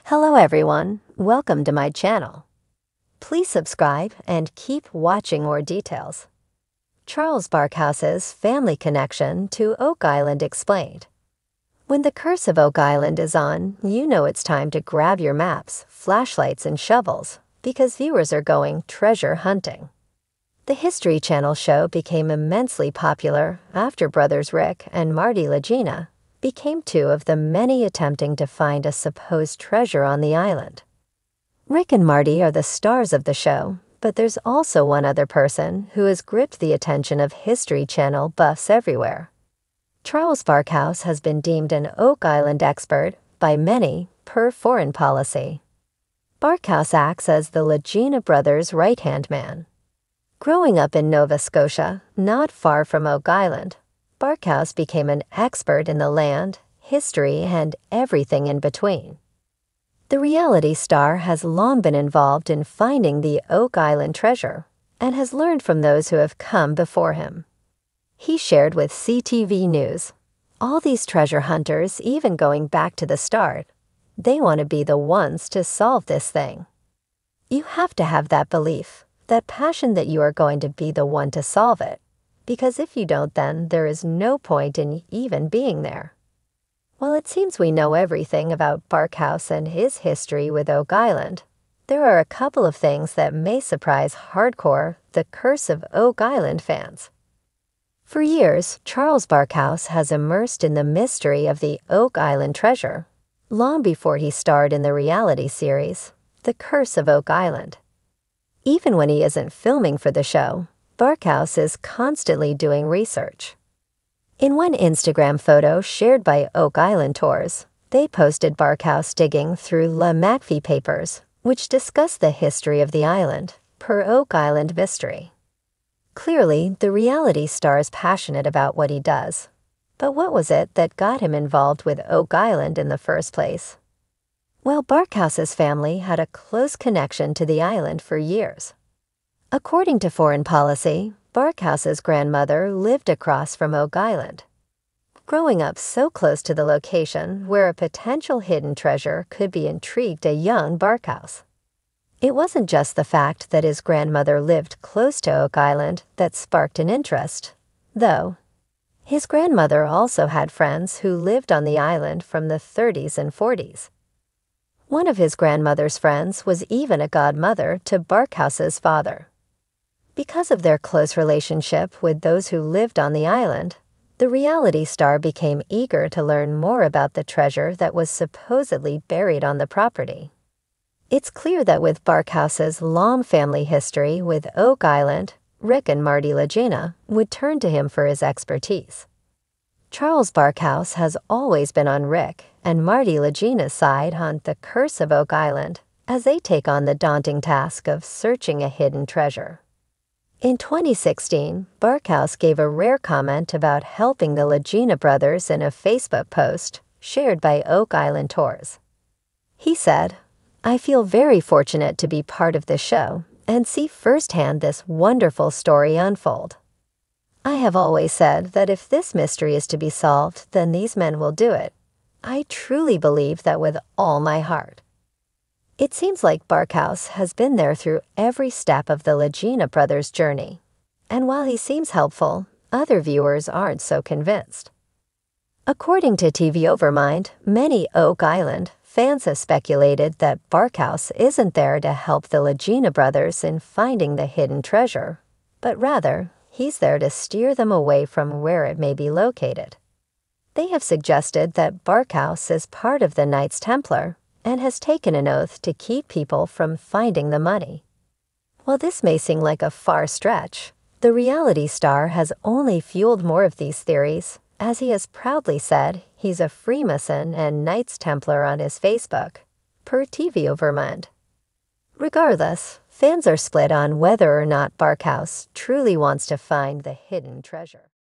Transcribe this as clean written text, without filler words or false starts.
Hello everyone, welcome to my channel. Please subscribe and keep watching more details. Charles Barkhouse's family connection to Oak Island explained. When the curse of Oak Island is on, you know it's time to grab your maps, flashlights, and shovels because viewers are going treasure hunting. The History Channel show became immensely popular after brothers Rick and Marty Legina became two of the many attempting to find a supposed treasure on the island. Rick and Marty are the stars of the show, but there's also one other person who has gripped the attention of History Channel buffs everywhere. Charles Barkhouse has been deemed an Oak Island expert by many per foreign policy. Barkhouse acts as the Legina brothers' right-hand man. Growing up in Nova Scotia, not far from Oak Island, Barkhouse became an expert in the land, history, and everything in between. The reality star has long been involved in finding the Oak Island treasure and has learned from those who have come before him. He shared with CTV News, all these treasure hunters, even going back to the start, they want to be the ones to solve this thing. You have to have that belief, that passion that you are going to be the one to solve it. Because if you don't, then there is no point in even being there. While it seems we know everything about Barkhouse and his history with Oak Island, there are a couple of things that may surprise hardcore The Curse of Oak Island fans. For years, Charles Barkhouse has immersed in the mystery of the Oak Island treasure, long before he starred in the reality series, The Curse of Oak Island. Even when he isn't filming for the show, Barkhouse is constantly doing research. In one Instagram photo shared by Oak Island Tours, they posted Barkhouse digging through La McPhee papers, which discuss the history of the island, per Oak Island Mystery. Clearly, the reality star is passionate about what he does. But what was it that got him involved with Oak Island in the first place? Well, Barkhouse's family had a close connection to the island for years. According to foreign policy, Barkhouse's grandmother lived across from Oak Island. Growing up so close to the location where a potential hidden treasure could be intrigued a young Barkhouse. It wasn't just the fact that his grandmother lived close to Oak Island that sparked an interest, though. His grandmother also had friends who lived on the island from the 30s and 40s. One of his grandmother's friends was even a godmother to Barkhouse's father. Because of their close relationship with those who lived on the island, the reality star became eager to learn more about the treasure that was supposedly buried on the property. It's clear that with Barkhouse's long family history with Oak Island, Rick and Marty Legina would turn to him for his expertise. Charles Barkhouse has always been on Rick and Marty Legina's side on The Curse of Oak Island as they take on the daunting task of searching a hidden treasure. In 2016, Barkhouse gave a rare comment about helping the Legina brothers in a Facebook post shared by Oak Island Tours. He said, "I feel very fortunate to be part of this show and see firsthand this wonderful story unfold. I have always said that if this mystery is to be solved, then these men will do it. I truly believe that with all my heart." It seems like Barkhouse has been there through every step of the Legina brothers' journey, and while he seems helpful, other viewers aren't so convinced. According to TV Overmind, many Oak Island fans have speculated that Barkhouse isn't there to help the Legina brothers in finding the hidden treasure, but rather, he's there to steer them away from where it may be located. They have suggested that Barkhouse is part of the Knights Templar and has taken an oath to keep people from finding the money. While this may seem like a far stretch, the reality star has only fueled more of these theories, as he has proudly said he's a Freemason and Knights Templar on his Facebook, per TV Overmind. Regardless, fans are split on whether or not Barkhouse truly wants to find the hidden treasure.